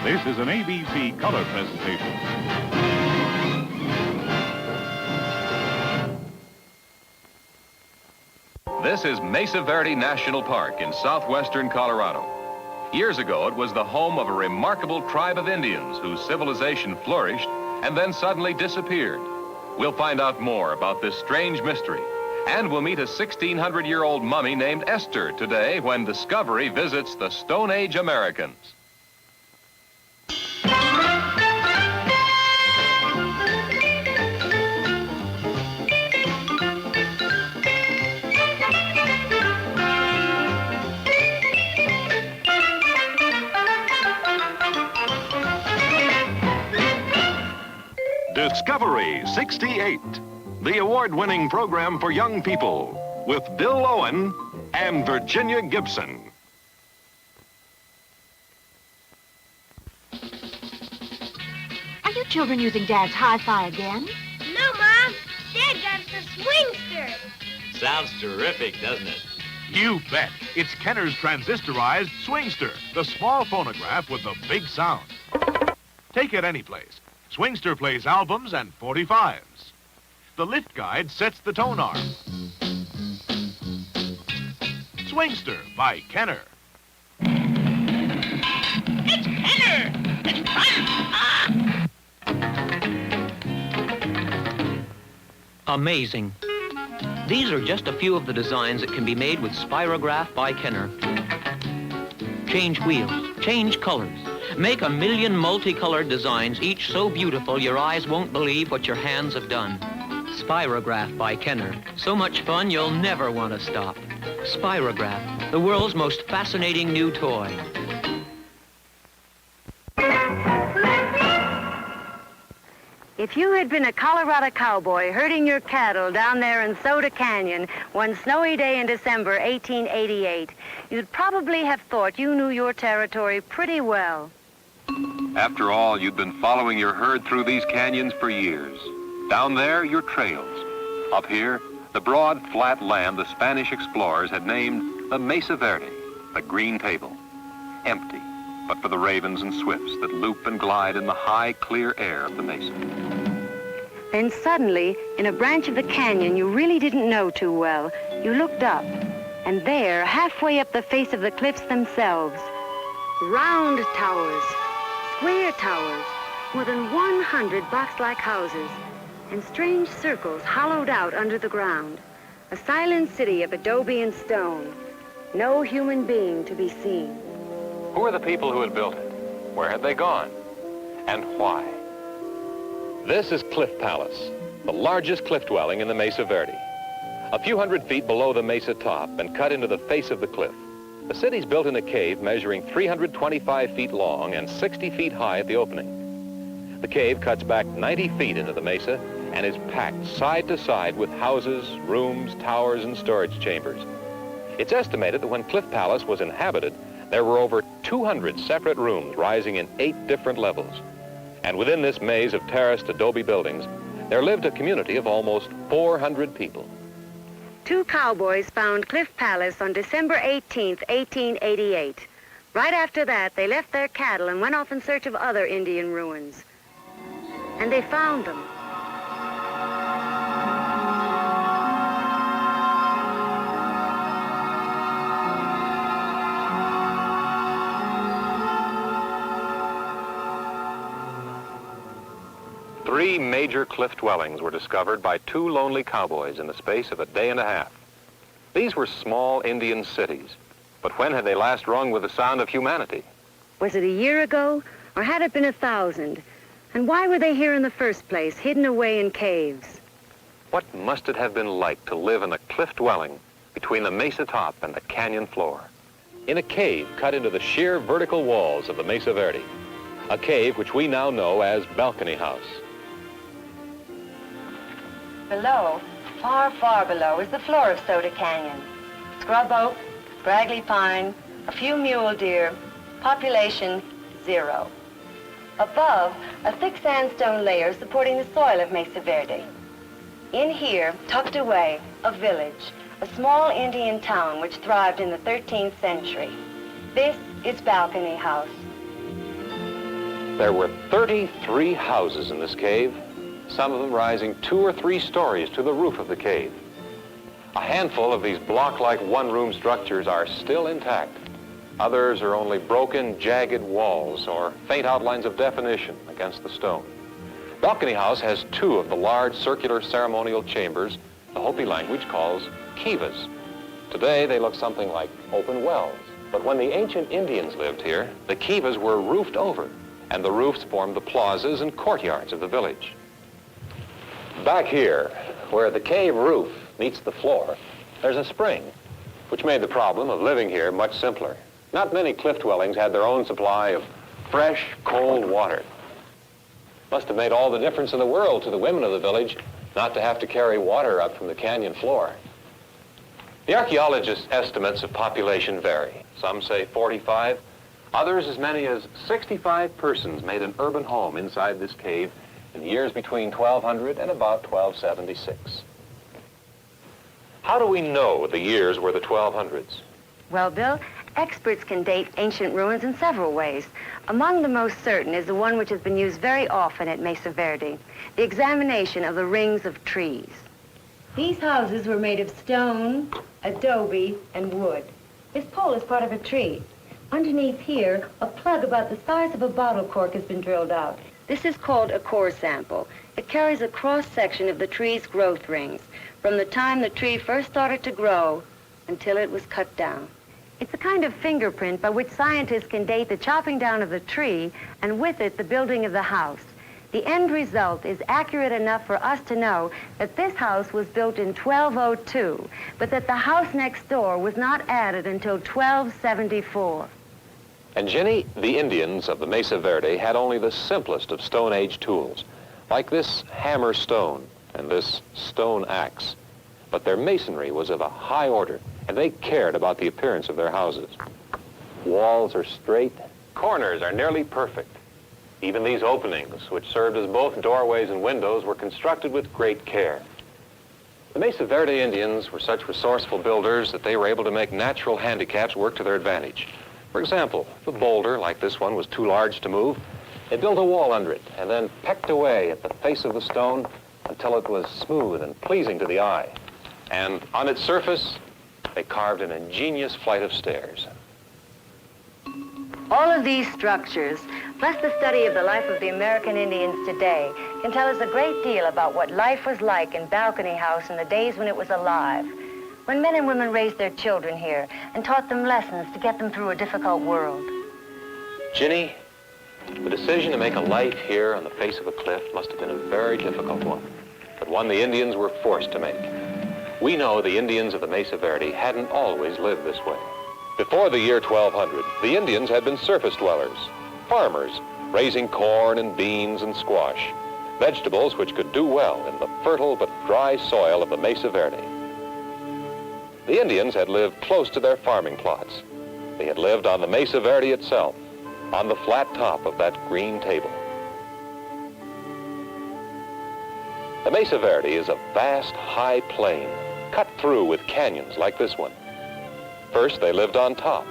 This is an ABC color presentation. This is Mesa Verde National Park in southwestern Colorado. Years ago, it was the home of a remarkable tribe of Indians whose civilization flourished and then suddenly disappeared. We'll find out more about this strange mystery, and we'll meet a 1,600-year-old mummy named Esther today when Discovery visits the Stone Age Americans. Discovery 68, the award-winning program for young people, with Bill Owen and Virginia Gibson. Are you children using Dad's hi-fi again? No, Mom. Dad got us a swingster. Sounds terrific, doesn't it? You bet. It's Kenner's transistorized Swingster, the small phonograph with the big sound. Take it any place. Swingster plays albums and 45s. The lift guide sets the tone arm. Swingster by Kenner. It's Kenner. It's fun. Amazing. These are just a few of the designs that can be made with Spirograph by Kenner. Change wheels, change colors. Make a million multicolored designs, each so beautiful your eyes won't believe what your hands have done. Spirograph by Kenner. So much fun you'll never want to stop. Spirograph, the world's most fascinating new toy. If you had been a Colorado cowboy herding your cattle down there in Soda Canyon one snowy day in December 1888, you'd probably have thought you knew your territory pretty well. After all, you'd been following your herd through these canyons for years. Down there, your trails. Up here, the broad, flat land the Spanish explorers had named the Mesa Verde, the green table. Empty, but for the ravens and swifts that loop and glide in the high, clear air of the mesa. Then suddenly, in a branch of the canyon you really didn't know too well, you looked up, and there, halfway up the face of the cliffs themselves, round towers, square towers, more than 100 box-like houses, and strange circles hollowed out under the ground. A silent city of adobe and stone. No human being to be seen. Who were the people who had built it? Where had they gone? And why? This is Cliff Palace, the largest cliff dwelling in the Mesa Verde. A few hundred feet below the mesa top and cut into the face of the cliff. The city's built in a cave measuring 325 feet long and 60 feet high at the opening. The cave cuts back 90 feet into the mesa and is packed side to side with houses, rooms, towers, and storage chambers. It's estimated that when Cliff Palace was inhabited, there were over 200 separate rooms rising in 8 different levels. And within this maze of terraced adobe buildings, there lived a community of almost 400 people. 2 cowboys found Cliff Palace on December 18th, 1888. Right after that, they left their cattle and went off in search of other Indian ruins. And they found them. Three major cliff dwellings were discovered by 2 lonely cowboys in the space of a day and a half. These were small Indian cities, but when had they last rung with the sound of humanity? Was it a year ago, or had it been 1,000? And why were they here in the first place, hidden away in caves? What must it have been like to live in a cliff dwelling between the mesa top and the canyon floor? In a cave cut into the sheer vertical walls of the Mesa Verde, a cave which we now know as Balcony House. Below, far, far below, is the floor of Soda Canyon. Scrub oak, scraggly pine, a few mule deer, population 0. Above, a thick sandstone layer supporting the soil of Mesa Verde. In here, tucked away, a village, a small Indian town which thrived in the 13th century. This is Balcony House. There were 33 houses in this cave, some of them rising 2 or 3 stories to the roof of the cave. A handful of these block-like one-room structures are still intact. Others are only broken, jagged walls or faint outlines of definition against the stone. Balcony House has 2 of the large circular ceremonial chambers the Hopi language calls kivas. Today they look something like open wells, but when the ancient Indians lived here, the kivas were roofed over, and the roofs formed the plazas and courtyards of the village. Back here, where the cave roof meets the floor, there's a spring, which made the problem of living here much simpler. Not many cliff dwellings had their own supply of fresh, cold water. Must have made all the difference in the world to the women of the village not to have to carry water up from the canyon floor. The archaeologists' estimates of population vary. Some say 45, others as many as 65 persons made an urban home inside this cave in the years between 1200 and about 1276. How do we know the years were the 1200s? Well, Bill, experts can date ancient ruins in several ways. Among the most certain is the one which has been used very often at Mesa Verde, the examination of the rings of trees. These houses were made of stone, adobe, and wood. This pole is part of a tree. Underneath here, a plug about the size of a bottle cork has been drilled out. This is called a core sample. It carries a cross-section of the tree's growth rings, from the time the tree first started to grow until it was cut down. It's a kind of fingerprint by which scientists can date the chopping down of the tree and with it the building of the house. The end result is accurate enough for us to know that this house was built in 1202, but that the house next door was not added until 1274. And Jenny, the Indians of the Mesa Verde had only the simplest of Stone Age tools, like this hammer stone and this stone axe. But their masonry was of a high order, and they cared about the appearance of their houses. Walls are straight, corners are nearly perfect. Even these openings, which served as both doorways and windows, were constructed with great care. The Mesa Verde Indians were such resourceful builders that they were able to make natural handicaps work to their advantage. For example, if a boulder like this one was too large to move, they built a wall under it and then pecked away at the face of the stone until it was smooth and pleasing to the eye. And on its surface, they carved an ingenious flight of stairs. All of these structures, plus the study of the life of the American Indians today, can tell us a great deal about what life was like in Balcony House in the days when it was alive, when men and women raised their children here and taught them lessons to get them through a difficult world. Ginny, the decision to make a life here on the face of a cliff must have been a very difficult one, but one the Indians were forced to make. We know the Indians of the Mesa Verde hadn't always lived this way. Before the year 1200, the Indians had been surface dwellers, farmers, raising corn and beans and squash, vegetables which could do well in the fertile but dry soil of the Mesa Verde. The Indians had lived close to their farming plots. They had lived on the Mesa Verde itself, on the flat top of that green table. The Mesa Verde is a vast, high plain, cut through with canyons like this one. First, they lived on top,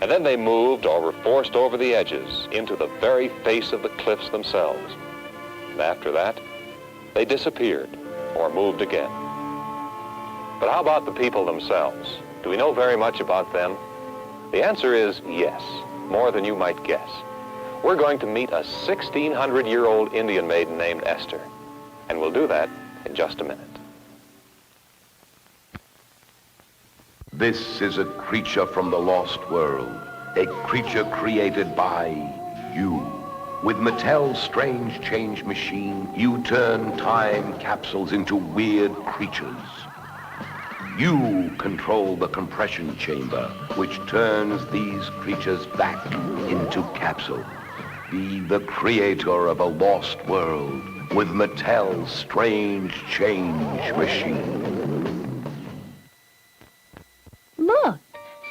and then they moved or were forced over the edges into the very face of the cliffs themselves. And after that, they disappeared or moved again. But how about the people themselves? Do we know very much about them? The answer is yes, more than you might guess. We're going to meet a 1,600-year-old Indian maiden named Esther, and we'll do that in just a minute. This is a creature from the lost world, a creature created by you. With Mattel's strange change machine, you turn time capsules into weird creatures. You control the compression chamber, which turns these creatures back into capsule. Be the creator of a lost world with Mattel's strange change machine. Look,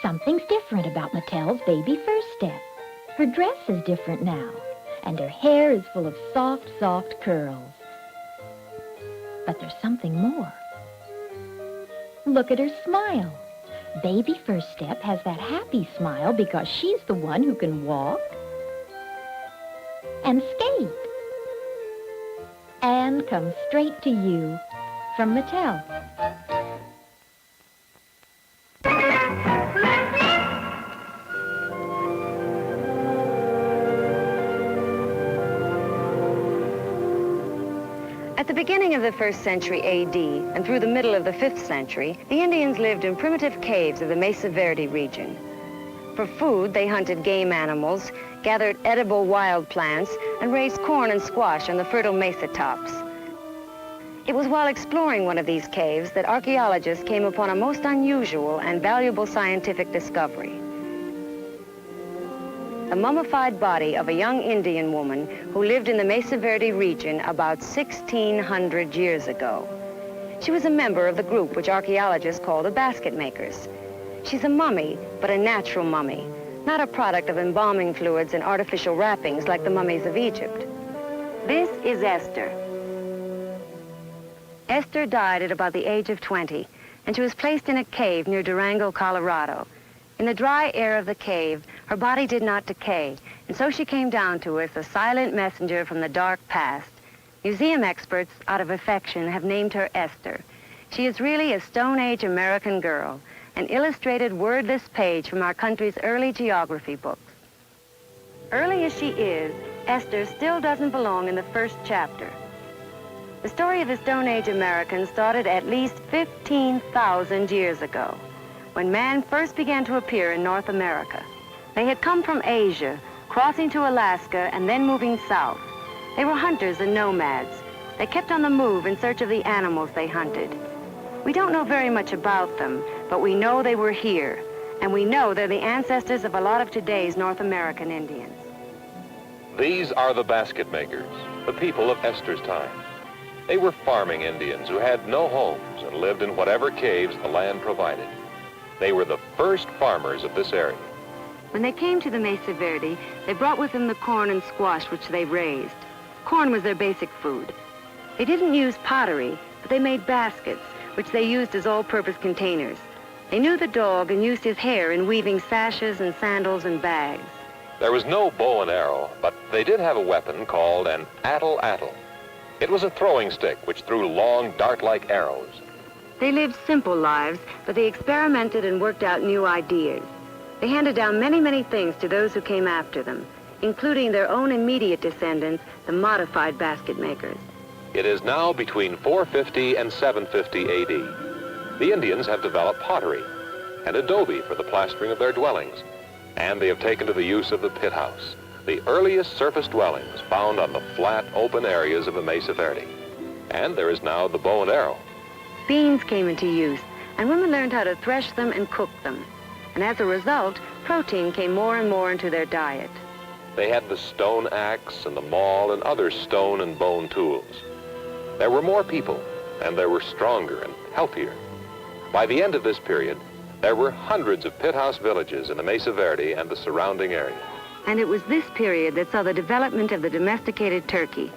something's different about Mattel's baby first step. Her dress is different now, and her hair is full of soft, soft curls. But there's something more. Look at her smile. Baby First Step has that happy smile because she's the one who can walk and skate. And come straight to you from Mattel. At the beginning of the 1st century A.D. and through the middle of the 5th century, the Indians lived in primitive caves of the Mesa Verde region. For food, they hunted game animals, gathered edible wild plants, and raised corn and squash on the fertile mesa tops. It was while exploring one of these caves that archaeologists came upon a most unusual and valuable scientific discovery. The mummified body of a young Indian woman who lived in the Mesa Verde region about 1,600 years ago. She was a member of the group which archaeologists call the basket makers. She's a mummy, but a natural mummy, not a product of embalming fluids and artificial wrappings like the mummies of Egypt. This is Esther. Esther died at about the age of 20, and she was placed in a cave near Durango, Colorado. In the dry air of the cave, her body did not decay, and so she came down to us, a silent messenger from the dark past. Museum experts, out of affection, have named her Esther. She is really a Stone Age American girl, an illustrated wordless page from our country's early geography books. Early as she is, Esther still doesn't belong in the first chapter. The story of the Stone Age Americans started at least 15,000 years ago, when man first began to appear in North America. They had come from Asia, crossing to Alaska and then moving south. They were hunters and nomads. They kept on the move in search of the animals they hunted. We don't know very much about them, but we know they were here, and we know they're the ancestors of a lot of today's North American Indians. These are the basket makers, the people of Esther's time. They were farming Indians who had no homes and lived in whatever caves the land provided. They were the first farmers of this area. When they came to the Mesa Verde, they brought with them the corn and squash which they raised. Corn was their basic food. They didn't use pottery, but they made baskets, which they used as all-purpose containers. They knew the dog and used his hair in weaving sashes and sandals and bags. There was no bow and arrow, but they did have a weapon called an attle-attle. It was a throwing stick which threw long, dart-like arrows. They lived simple lives, but they experimented and worked out new ideas. They handed down many, many things to those who came after them, including their own immediate descendants, the modified basket makers. It is now between 450 and 750 A.D. The Indians have developed pottery and adobe for the plastering of their dwellings, and they have taken to the use of the pit house, the earliest surface dwellings found on the flat, open areas of the Mesa Verde. And there is now the bow and arrow. Beans came into use, and women learned how to thresh them and cook them. And as a result, protein came more and more into their diet. They had the stone axe and the maul and other stone and bone tools. There were more people, and they were stronger and healthier. By the end of this period, there were hundreds of pit house villages in the Mesa Verde and the surrounding area. And it was this period that saw the development of the domesticated turkey.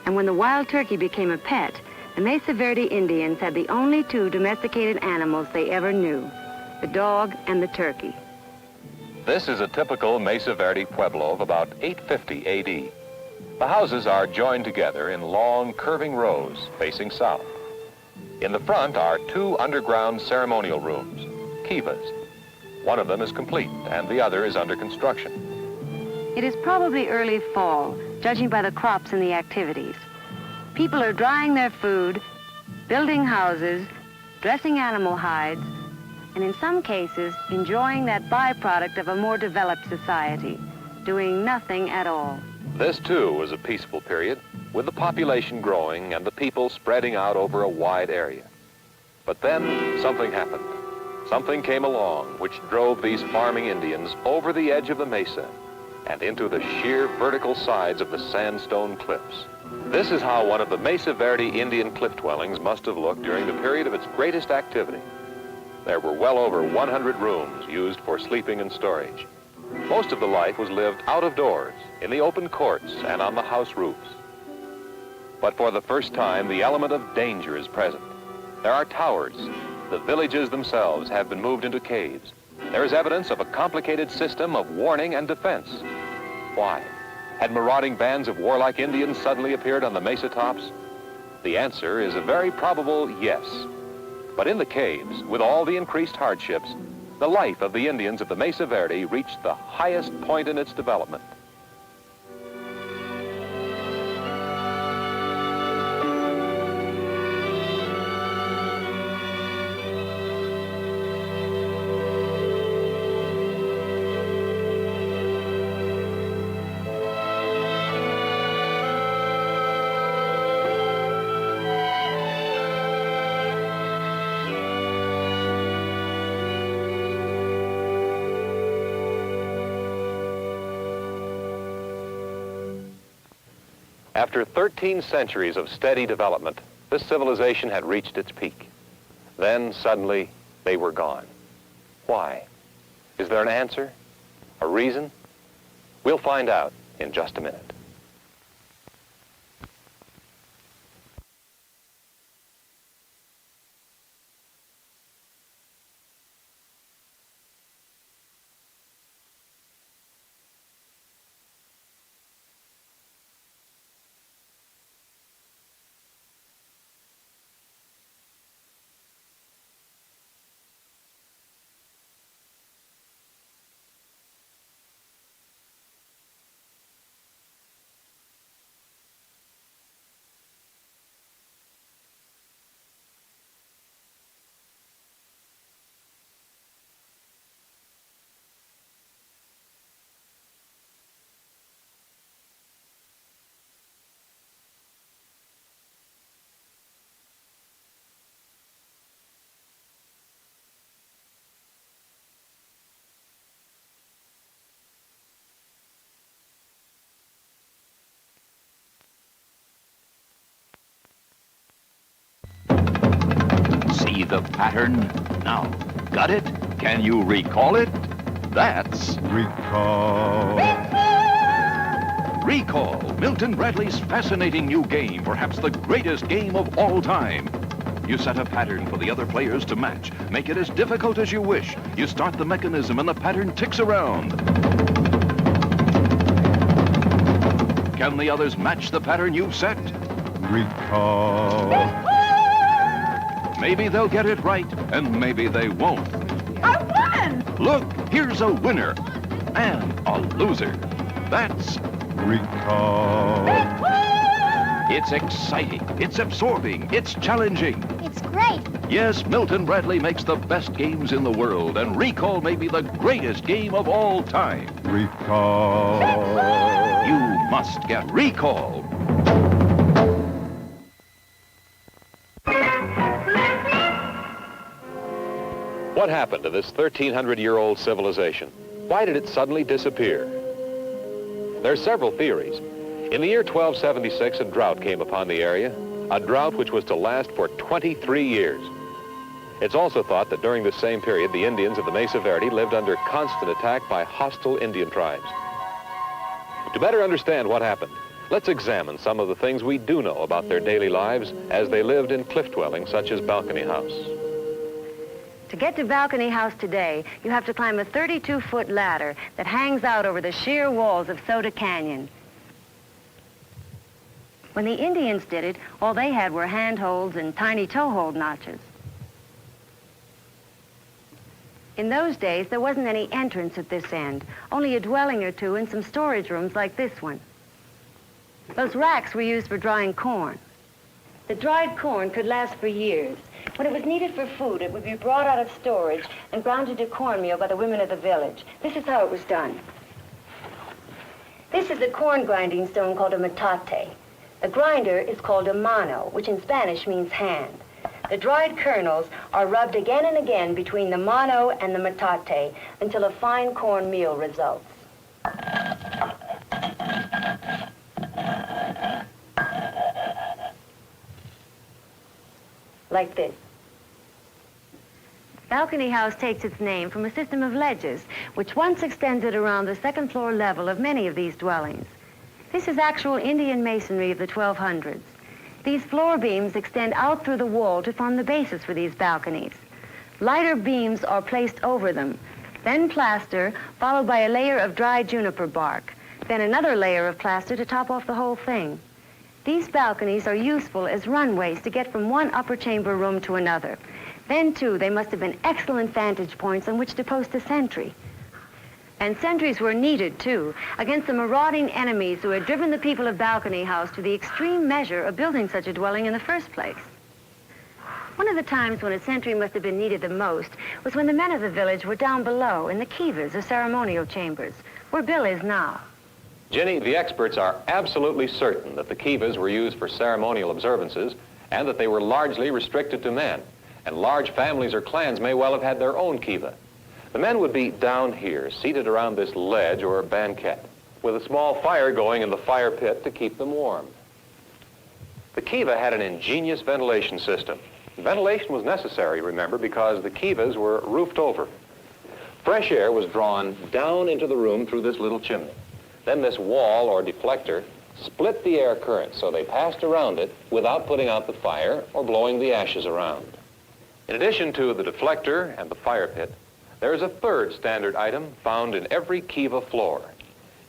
And when the wild turkey became a pet, the Mesa Verde Indians had the only two domesticated animals they ever knew, the dog and the turkey. This is a typical Mesa Verde pueblo of about 850 A.D. The houses are joined together in long, curving rows facing south. In the front are two underground ceremonial rooms, kivas. One of them is complete, and the other is under construction. It is probably early fall, judging by the crops and the activities. People are drying their food, building houses, dressing animal hides, and in some cases, enjoying that byproduct of a more developed society, doing nothing at all. This, too, was a peaceful period, with the population growing and the people spreading out over a wide area. But then something happened. Something came along which drove these farming Indians over the edge of the mesa and into the sheer vertical sides of the sandstone cliffs. This is how one of the Mesa Verde Indian cliff dwellings must have looked during the period of its greatest activity. There were well over 100 rooms used for sleeping and storage. Most of the life was lived out of doors, in the open courts and on the house roofs. But for the first time, the element of danger is present. There are towers. The villages themselves have been moved into caves. There is evidence of a complicated system of warning and defense. Why? Had marauding bands of warlike Indians suddenly appeared on the mesa tops? The answer is a very probable yes. But in the caves, with all the increased hardships, the life of the Indians of the Mesa Verde reached the highest point in its development. After 13 centuries of steady development, this civilization had reached its peak. Then, suddenly, they were gone. Why? Is there an answer? A reason? We'll find out in just a minute. See the pattern? Now, got it? Can you recall it? That's Recall. Recall, Milton Bradley's fascinating new game, perhaps the greatest game of all time. You set a pattern for the other players to match. Make it as difficult as you wish. You start the mechanism and the pattern ticks around. Can the others match the pattern you've set? Recall. Maybe they'll get it right, and maybe they won't. I won! Look, here's a winner and a loser. That's Recall. It's exciting, it's absorbing, it's challenging. It's great. Yes, Milton Bradley makes the best games in the world, and Recall may be the greatest game of all time. Recall. You must get Recall. What happened to this 1,300-year-old civilization? Why did it suddenly disappear? There are several theories. In the year 1276, a drought came upon the area, a drought which was to last for 23 years. It's also thought that during this same period, the Indians of the Mesa Verde lived under constant attack by hostile Indian tribes. To better understand what happened, let's examine some of the things we do know about their daily lives as they lived in cliff dwellings such as Balcony House. To get to Balcony House today, you have to climb a 32-foot ladder that hangs out over the sheer walls of Soda Canyon. When the Indians did it, all they had were handholds and tiny toehold notches. In those days, there wasn't any entrance at this end, only a dwelling or two and some storage rooms like this one. Those racks were used for drying corn. The dried corn could last for years. When it was needed for food, it would be brought out of storage and ground into cornmeal by the women of the village. This is how it was done. This is a corn grinding stone called a metate. The grinder is called a mano, which in Spanish means hand. The dried kernels are rubbed again and again between the mano and the metate until a fine cornmeal results. Like this. Balcony House takes its name from a system of ledges, which once extended around the second floor level of many of these dwellings. This is actual Indian masonry of the 1200s. These floor beams extend out through the wall to form the basis for these balconies. Lighter beams are placed over them, then plaster, followed by a layer of dry juniper bark. Then another layer of plaster to top off the whole thing. These balconies are useful as runways to get from one upper chamber room to another. Then, too, they must have been excellent vantage points on which to post a sentry. And sentries were needed, too, against the marauding enemies who had driven the people of Balcony House to the extreme measure of building such a dwelling in the first place. One of the times when a sentry must have been needed the most was when the men of the village were down below in the kivas, or ceremonial chambers, where Bill is now. Ginny, the experts are absolutely certain that the kivas were used for ceremonial observances and that they were largely restricted to men. And large families or clans may well have had their own kiva. The men would be down here, seated around this ledge or banquette, with a small fire going in the fire pit to keep them warm. The kiva had an ingenious ventilation system. Ventilation was necessary, remember, because the kivas were roofed over. Fresh air was drawn down into the room through this little chimney. Then this wall or deflector split the air current so they passed around it without putting out the fire or blowing the ashes around. In addition to the deflector and the fire pit, there is a third standard item found in every kiva floor.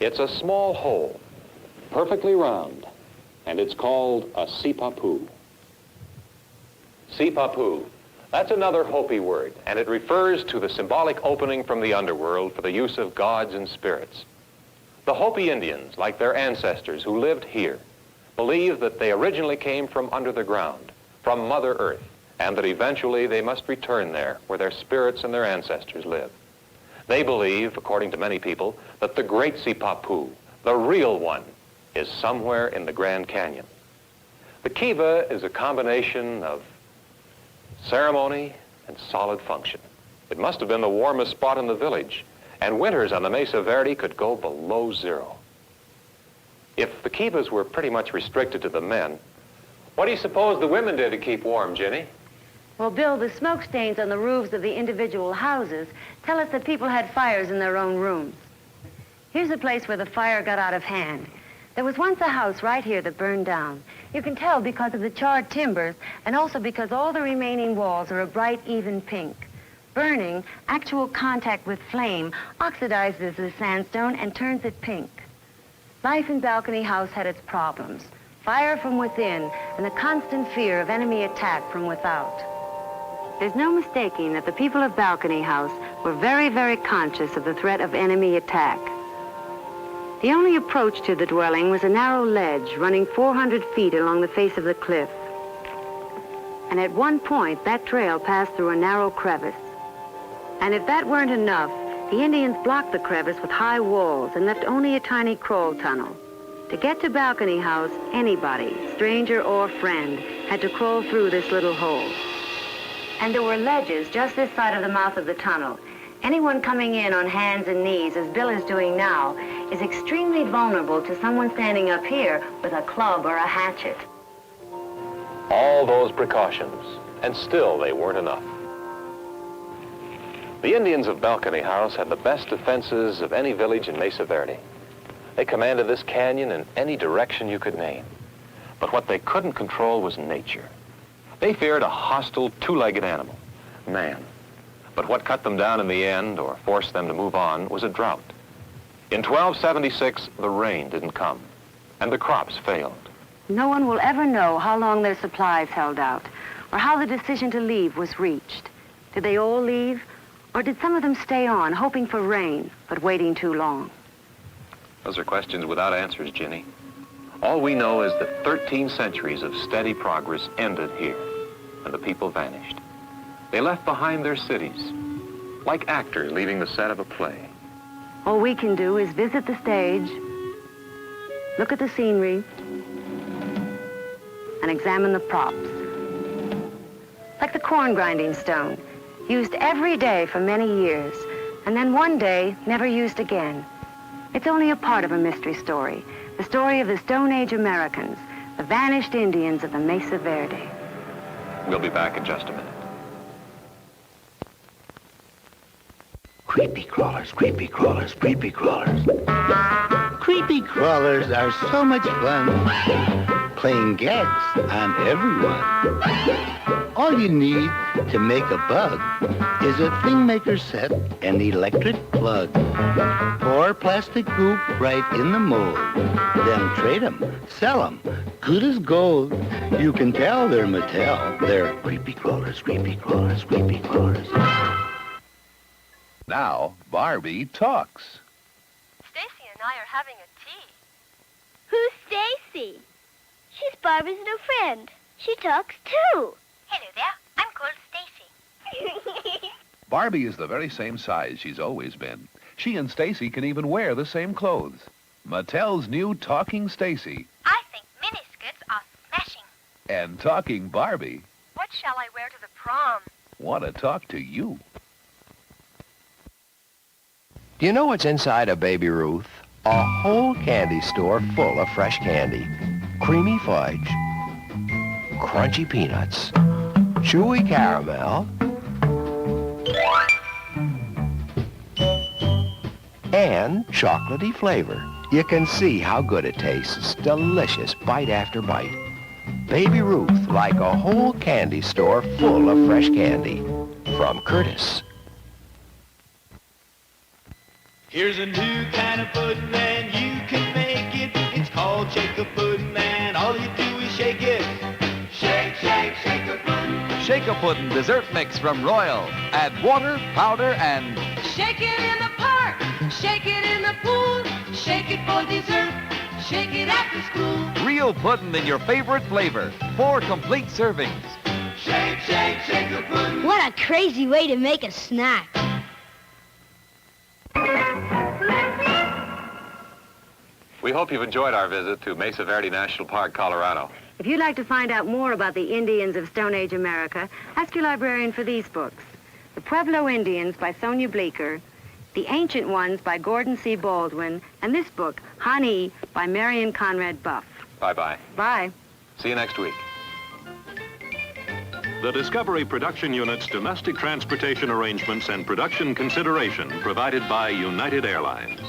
It's a small hole, perfectly round, and it's called a sipapu. Sipapu, that's another Hopi word, and it refers to the symbolic opening from the underworld for the use of gods and spirits. The Hopi Indians, like their ancestors who lived here, believe that they originally came from under the ground, from Mother Earth, and that eventually they must return there where their spirits and their ancestors live. They believe, according to many people, that the great Sipapu, the real one, is somewhere in the Grand Canyon. The kiva is a combination of ceremony and solid function. It must have been the warmest spot in the village, and winters on the Mesa Verde could go below zero. If the kivas were pretty much restricted to the men, what do you suppose the women did to keep warm, Ginny? Well, Bill, the smoke stains on the roofs of the individual houses tell us that people had fires in their own rooms. Here's a place where the fire got out of hand. There was once a house right here that burned down. You can tell because of the charred timbers and also because all the remaining walls are a bright, even pink. Burning, actual contact with flame, oxidizes the sandstone and turns it pink. Life in Balcony House had its problems. Fire from within and the constant fear of enemy attack from without. There's no mistaking that the people of Balcony House were very, very conscious of the threat of enemy attack. The only approach to the dwelling was a narrow ledge running 400 feet along the face of the cliff. And at one point, that trail passed through a narrow crevice. And if that weren't enough, the Indians blocked the crevice with high walls and left only a tiny crawl tunnel. To get to Balcony House, anybody, stranger or friend, had to crawl through this little hole. And there were ledges just this side of the mouth of the tunnel. Anyone coming in on hands and knees, as Bill is doing now, is extremely vulnerable to someone standing up here with a club or a hatchet. All those precautions, and still they weren't enough. The Indians of Balcony House had the best defenses of any village in Mesa Verde. They commanded this canyon in any direction you could name. But what they couldn't control was nature. They feared a hostile two-legged animal, man. But what cut them down in the end, or forced them to move on, was a drought. In 1276, the rain didn't come, and the crops failed. No one will ever know how long their supplies held out, or how the decision to leave was reached. Did they all leave, or did some of them stay on, hoping for rain, but waiting too long? Those are questions without answers, Ginny. All we know is that 13 centuries of steady progress ended here, and the people vanished. They left behind their cities, like actors leaving the set of a play. All we can do is visit the stage, look at the scenery, and examine the props. Like the corn grinding stone, used every day for many years, and then one day never used again. It's only a part of a mystery story, the story of the Stone Age Americans, the vanished Indians of the Mesa Verde. We'll be back in just a minute. Creepy crawlers, creepy crawlers, creepy crawlers. Creepy crawlers are so much fun. playing gags on everyone. All you need to make a bug is a thing maker set and electric plug. Pour plastic goop right in the mold. Then trade 'em, sell 'em, good as gold. You can tell they're Mattel. They're creepy crawlers, creepy crawlers, creepy crawlers. Now, Barbie talks. Stacy and I are having a tea. Who's Stacy? She's Barbie's new friend. She talks too. Hello there. I'm called Stacy. Barbie is the very same size she's always been. She and Stacy can even wear the same clothes. Mattel's new Talking Stacy I think miniskirts are smashing. and Talking Barbie What shall I wear to the prom? want to talk to you. Do you know what's inside a Baby Ruth? A whole candy store full of fresh candy. Creamy fudge, crunchy peanuts, chewy caramel, and chocolatey flavor. You can see how good it tastes. Delicious bite after bite. Baby Ruth, like a whole candy store full of fresh candy. From Curtis. Here's a new kind of pudding and you can make it. It's called Shake-a Pudding and all you do is shake it. Shake, shake, Shake-a Pudding. Shake-a Pudding dessert mix from Royal. Add water, powder, and... Shake it in the park, shake it in the pool, shake it for dessert, shake it after school. Real pudding in your favorite flavor. 4 complete servings. Shake, shake, Shake-a Pudding. What a crazy way to make a snack. We hope you've enjoyed our visit to Mesa Verde National Park, Colorado. If you'd like to find out more about the Indians of Stone Age America, ask your librarian for these books. The Pueblo Indians by Sonia Bleecker, The Ancient Ones by Gordon C. Baldwin, and this book, Hani, by Marion Conrad Buff. Bye-bye. Bye. See you next week. The Discovery Production Unit's domestic transportation arrangements and production consideration provided by United Airlines.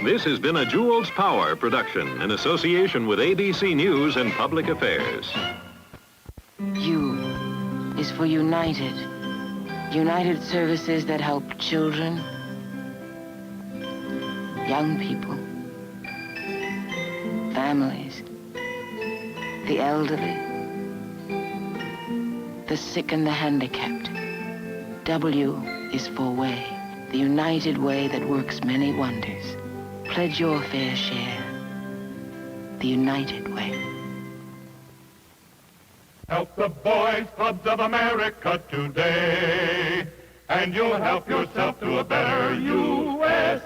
This has been a Jewel's Power production in association with ABC News and Public Affairs. U is for United. United services that help children, young people, families, the elderly, the sick and the handicapped. W is for Way, the united way that works many wonders. Pledge your fair share. The United Way. Help the Boys Clubs of America today, and you'll help yourself to a better USA.